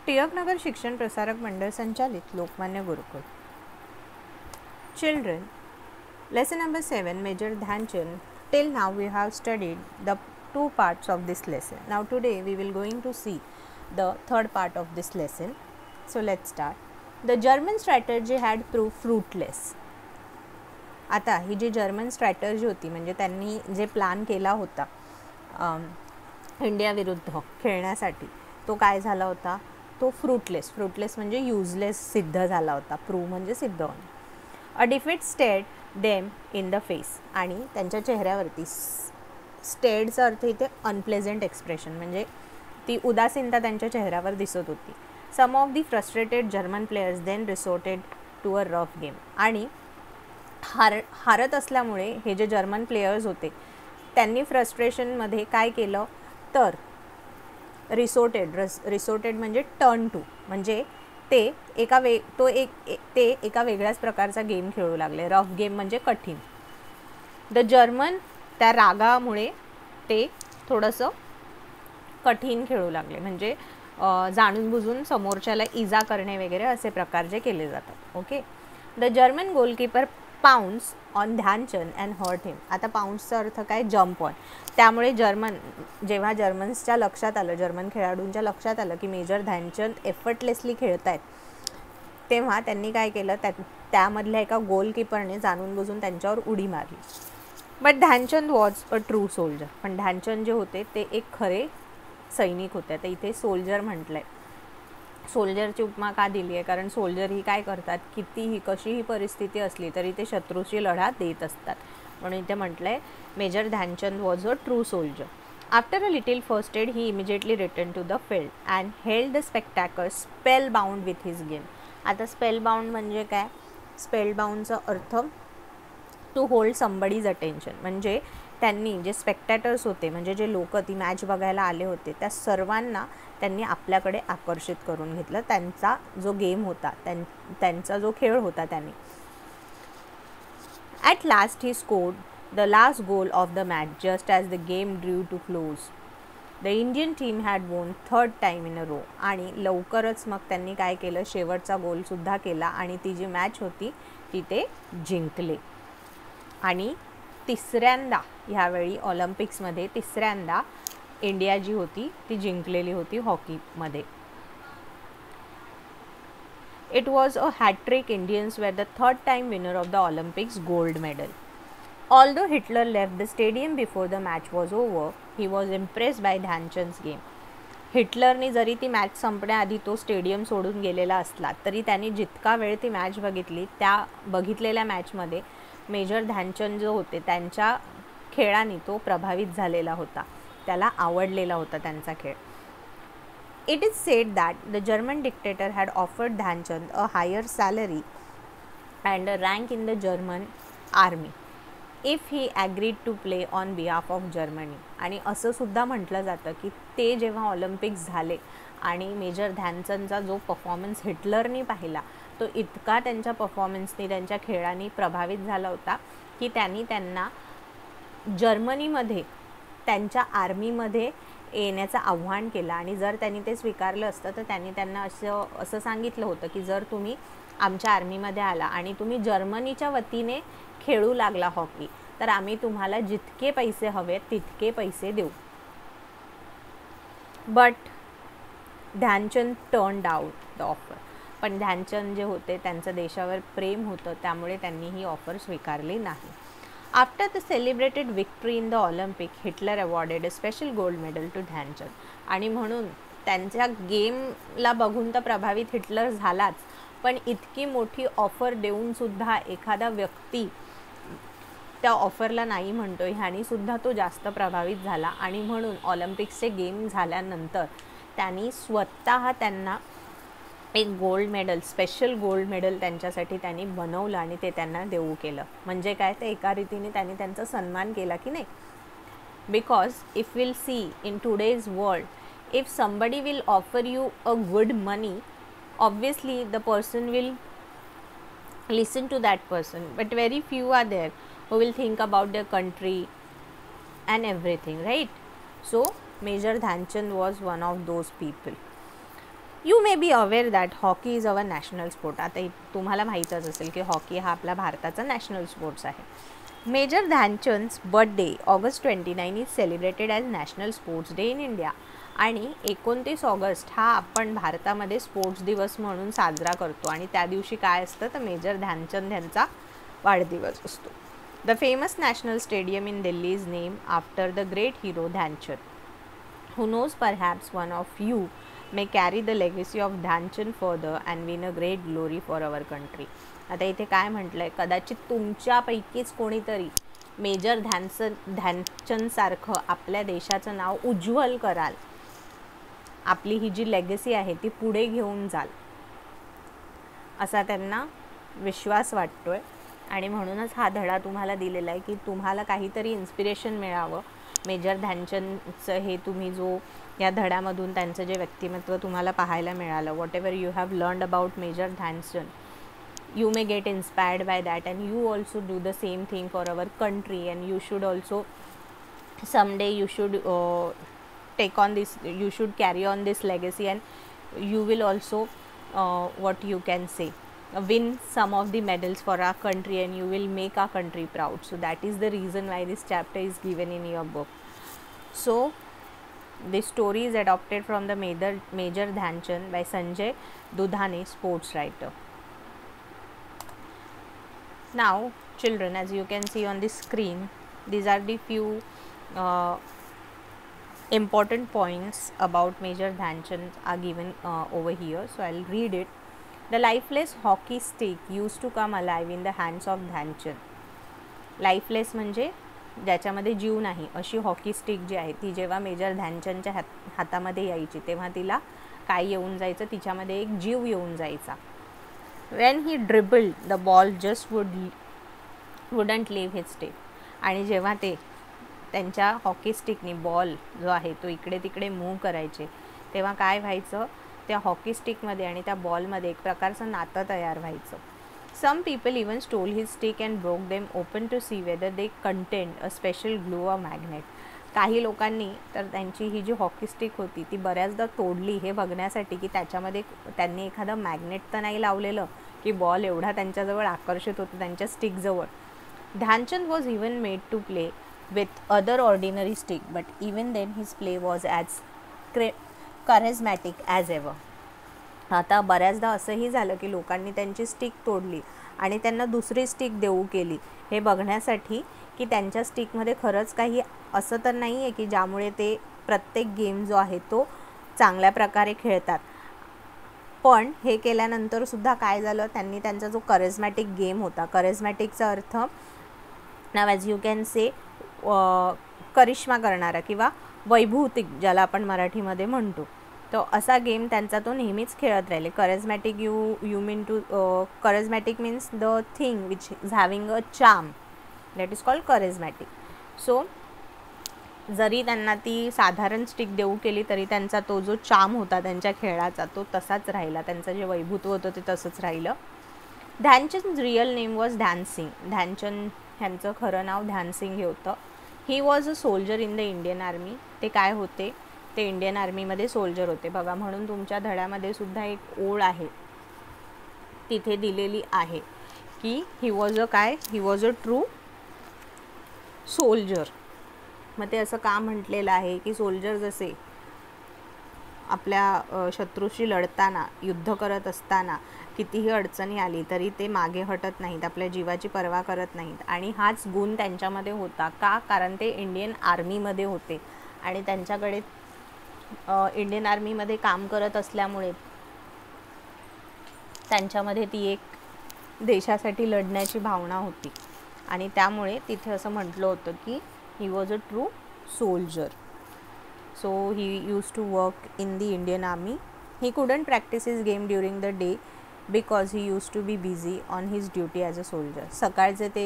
टिळकनगर शिक्षण प्रसारक मंडळ संचालित लोकमान्य गुरुकुल. Children, lesson number 7, Major Dhyanchand. Till now we have studied the two parts of this lesson. Now today we will going to see the third part of this lesson. So let's start. The German strategy had proved fruitless. आता ही जी German strategy होती, म्हणजे त्यांनी जे plan केला होता India विरुद्ध खेळण्यासाठी, तो काय झाला होता, तो फ्रूटलेस म्हणजे यूजलेस सिद्ध झाला होता. प्रूव्ह म्हणजे सिद्ध होणे. A defeat stared them in the face, आणि त्यांच्या चेहऱ्यावरती, स्टेडचा अर्थ इथे अनप्लेझंट एक्सप्रेशन, म्हणजे ती उदासीनता त्यांच्या चेहऱ्यावर दिसत होती. Some of the frustrated German players then resorted to a rough game, आणि हारत असल्यामुळे हे जे जर्मन प्लेयर्स होते त्यांनी फ्रस्ट्रेशनमध्ये काय केलं तर रिसोर्टेड म्हणजे टर्न टू, म्हणजे ते एका वेगळ्याच प्रकारचा गेम खेळू लागले. रफ गेम म्हणजे कठीण. द जर्मन त्या रागामुळे ते थोडंसं कठीण खेळू लागले, म्हणजे जाणून बुजून समोरच्याला इजा करणे वगैरे असे प्रकार जे केले जातात. Okay. The German goalkeeper pounce on Dhyan Chand and hurt him. आता पाउंसचा अर्थ काय, जम्प ऑन. त्यामुळे जेव्हा जर्मन्सच्या लक्षात आलं, जर्मन खेळाडूंच्या लक्षात आलं की मेजर ध्यानचंद एफर्टलेसली खेळत आहेत, तेव्हा त्यांनी काय केलं, त्यामधल्या एका गोलकीपरने जाणून बुजून त्यांच्यावर उडी मारली. But Dhyanchand was a true soldier. पण ध्यानचंद जे होते ते एक खरे सैनिक होते. तर इथे सोल्जर म्हटलं आहे. सोल्जरची उपमा का दिली आहे, कारण सोल्जर ही काय करतात, कशीही परिस्थिती असली तरी ते शत्रूशी लढा देत असतात. म्हणून इथे म्हटलं आहे major Dhyan Chand was a true soldier. After a little first aid he immediately return to the field and held the spectator spell bound with his game. आता स्पेल बाउंड म्हणजे काय, spell बाउंडचा earth to hold somebody's attention, म्हणजे त्यांनी जे स्पेक्टॅटर्स होते, म्हणजे जे लोक ती मॅच बघायला आले होते, त्या सर्वांना त्यांनी आपल्याकडे आकर्षित करून घेतलं. त्यांचा जो गेम होता, त्यांचा जो खेळ होता त्यांनी. At last he scored the last goal of the match just as the game drew to close. The Indian team had won third time in a row. आणि लवकरच मग त्यांनी काय केलं, शेवटचा गोलसुद्धा केला आणि ती जी मॅच होती ती ते जिंकले. आणि तिसऱ्यांदा ह्यावेळी ऑलिम्पिक्समध्ये तिसऱ्यांदा इंडिया जी होती ती जिंकलेली होती हॉकीमध्ये. It was a hattrick. Indians were the third time winner of the Olympics gold medal. Although Hitler left the stadium before the match was over, he was impressed by Dhyan Chand's game. हिटलरनी जरी ती match संपण्याआधी तो stadium सोडून गेलेला असला तरी त्यांनी जितका वेळ ती मॅच बघितली, त्या बघितलेल्या मॅचमध्ये मेजर ध्यानचंद जो होते त्यांच्या खेळाने तो प्रभावित झालेला होता, त्याला आवडलेला होता त्यांचा खेळ. It is said that the German dictator had offered Dhyanchand a higher salary and a rank in the German army if he agreed to play on behalf of Germany. आणि असं सुद्धा म्हटलं जातं की ते जेव्हा ऑलिम्पिक्स झाले आणि मेजर ध्यानचंदचा जो परफॉर्मन्स हिटलरनी पाहिला, तो इतका त्यांच्या परफॉर्मन्सनी, त्यांच्या खेळाने प्रभावित झाला होता की त्यांना जर्मनीमध्ये त्यांच्या आर्मीमध्ये येण्याचं आव्हान केलं. आणि जर त्यांनी ते स्वीकारलं असतं तर त्यांना असं सांगितलं होतं की जर तुम्ही आमच्या आर्मीमध्ये आला आणि तुम्ही जर्मनीच्या वतीने खेळू लागला हॉकी, तर आम्ही तुम्हाला जितके पैसे हवेत तितके पैसे देऊ. But Dhyanchand turned out the offer. पण ध्यानचंद जे होते त्यांचं देशावर प्रेम होतं, त्यामुळे त्यांनी ही ऑफर स्वीकारली नाही. After the celebrated victory in the Olympic, Hitler awarded a special gold medal to Dhyanchand. आणि म्हणून त्यांच्या गेमला बघून तर प्रभावित हिटलर झालाच, पण इतकी मोठी ऑफर देऊनसुद्धा एखादा व्यक्ती त्या ऑफरला नाही म्हणतोय, ह्यानी सुद्धा तो जास्त प्रभावित झाला. आणि म्हणून ऑलिम्पिक्सचे गेम झाल्यानंतर त्यांनी स्वतः त्यांना एक gold medal, special gold medal त्यांच्यासाठी त्यांनी बनवलं आणि ते त्यांना देऊ केलं. म्हणजे काय, ते एका रीतीने त्यांनी त्यांचा सन्मान केला की नाही. Because if will see in today's world, if somebody will offer you a good money, obviously the person will listen to that person, but very few are there who will think about their country and everything, right? So Major Dhyanchand was one of those people. You may be aware that hockey is our national sport. आता तुम्हाला माहीतच असेल की hockey हा आपला भारताचा national sports आहे. Major Dhyan Chand's birthday August 29 is celebrated as national sports day in India. आणि 29 ऑगस्ट हा आपण भारतामध्ये स्पोर्ट्स दिवस म्हणून साजरा करतो. आणि त्या दिवशी काय असतं तर मेजर ध्यानचंद यांचा वाढदिवस असतो. The famous national stadium in Delhi is name after the great hero Dhyanchand. Who knows perhaps one of you may carry the legacy of Dhyanchand further and win a great glory for our country. आता इथे काय म्हटलंय, कदाचित तुमच्यापैकीच कोणीतरी major Dhyanchand सारखं आपल्या देशाचं नाव उज्ज्वल कराल, आपली ही जी लेगसी आहे ती पुढे घेऊन जाल असा त्यांना विश्वास वाटतोय. आणि म्हणूनच हा धडा तुम्हाला दिलेला आहे की तुम्हाला काहीतरी इन्स्पिरेशन मिळावं. मेजर ध्यानचंदचं हे तुम्ही जो या धड्यामधून त्यांचं जे व्यक्तिमत्व तुम्हाला पाहायला मिळालं, whatever you have learned about Major Dhyanchand, you may get inspired by that and you also do the same thing for our country. And you should also someday you should take on this, you should carry on this legacy, and you will also what you can say win some of the medals for our country and you will make our country proud. So that is the reason why this chapter is given in your book. So this story is adopted from the Major Dhyanchand by Sanjay Dudhane, sports writer. Now children, as you can see on the screen, these are the few important points about Major Dhyanchand are given over here. So I'll read it. The lifeless hockey stick used to come alive in the hands of Dhyanchand. Lifeless म्हणजे ज्याच्यामध्ये जीव नाही अशी hockey stick जी आहे ती जेव्हा major ध्यानचंदच्या हातामध्ये यायची तेव्हा तिला काय येऊन जायचं, तिच्यामध्ये एक जीव येऊन जायचा. When he dribbled, the ball just wouldn't leave his stick. आणि जेव्हा ते त्यांच्या हॉकी स्टिकनी बॉल जो आहे तो इकडे तिकडे मूव्ह करायचे तेव्हा काय व्हायचं, त्या हॉकी स्टिकमध्ये आणि त्या बॉलमध्ये एक प्रकारचं नातं तयार व्हायचं. Some people even stole his stick and broke them open to see whether they contained a special glue or magnet. काही लोकांनी तर त्यांची ही जी हॉकी स्टिक होती ती बऱ्याचदा तोडली हे बघण्यासाठी की त्याच्यामध्ये त्यांनी एखादं मॅग्नेट तर नाही लावलेलं की बॉल एवढा त्यांच्याजवळ आकर्षित होतो त्यांच्या स्टिकजवळ. Dhyan Chand was even made to play with other ordinary stick, but even then his play was as charismatic as ever. आता बऱ्याचदा असंही झालं की लोकांनी त्यांची स्टिक तोडली आणि त्यांना दुसरी स्टिक देऊ केली हे बघण्यासाठी की त्यांच्या स्टिकमध्ये खरंच काही असं तर नाही आहे की ज्यामुळे ते प्रत्येक गेम जो आहे तो चांगल्या प्रकारे खेळतात. पण हे केल्यानंतरसुद्धा काय झालं, त्यांनी त्यांचा जो कॅरिझमॅटिक गेम होता, कॅरिझमॅटिकचा अर्थ नाव ॲज यू कॅन से करिश्मा करणारा किंवा वैभूतिक ज्याला आपण मराठीमध्ये म्हणतो, तो असा गेम त्यांचा तो नेहमीच खेळत राहिले. Charismatic you mean to charismatic means the thing which is having a charm, that is called charismatic. So जरी त्यांना ती साधारण स्टिक देऊ केली तरी त्यांचा तो जो चार्म होता त्यांच्या खेळाचा तो तसाच राहिला, त्यांचं जे वैभूत्व होतं ते तसंच राहिलं. Dhyan Chand real name was Dhyan Singh. Dhyan Chand ह्यांचं खरं नाव ध्यानसिंग हे होतं. He was a soldier in the Indian army. ते काय होते, ते इंडियन आर्मीमध्ये सोल्जर होते. बघा म्हणून तुमच्या धड्यामध्ये सुद्धा एक ओळ आहे तिथे दिलेली आहे की ही वॉज अ ट्रू सोल्जर. मग ते असं का म्हटलेलं आहे की सोल्जर जसे आपल्या शत्रूशी लढताना युद्ध करत असताना कितीही अडचणी आली तरी ते मागे हटत नाहीत, आपल्या जीवाची पर्वा करत नाहीत. आणि हाच गुण त्यांच्यामध्ये होता. का? कारण ते इंडियन आर्मीमध्ये होते आणि त्यांच्याकडे इंडियन आर्मीमध्ये काम करत असल्यामुळे त्यांच्यामध्ये ती एक देशासाठी लढण्याची भावना होती आणि त्यामुळे तिथे असं म्हटलं होतं की he was a true soldier. So he used to work in the Indian Army. He couldn't practice his game during the day because he used to be busy on his duty as a soldier. सकाळचे ते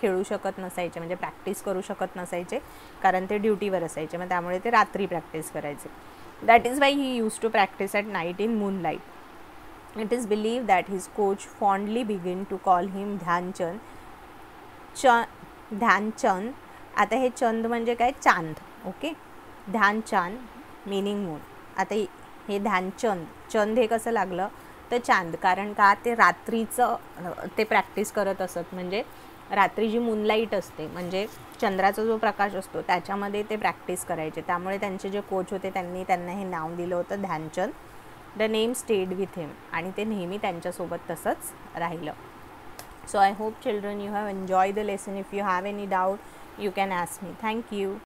खेळू शकत नसायचे, म्हणजे practice करू शकत नसायचे कारण ते ड्युटीवर असायचे, मग त्यामुळे ते रात्री प्रॅक्टिस करायचे. That is why he use to practice at night in moonlight. It is believed that his coach fondly begin to call him Dhyan Chand. Dhyan Chand, आता हे चंद म्हणजे काय, चांद. Okay, Dhyan Chand meaning moon. आता हे ध्यानचंद, चंद हे कसं लागलं तर चांद, कारण का ते रात्रीचं ते प्रॅक्टिस करत असत, म्हणजे रात्री जी मूनलाईट असते म्हणजे चंद्राचा जो प्रकाश असतो त्याच्यामध्ये ते प्रॅक्टिस करायचे, त्यामुळे त्यांचे जे कोच होते त्यांनी त्यांना हे नाव दिलं होतं Dhyan Chand. The name stayed with him, आणि ते नेहमी त्यांच्यासोबत तसंच राहिलं. So I hope children you have enjoy the lesson. If you have any doubt you can ask me. Thank you.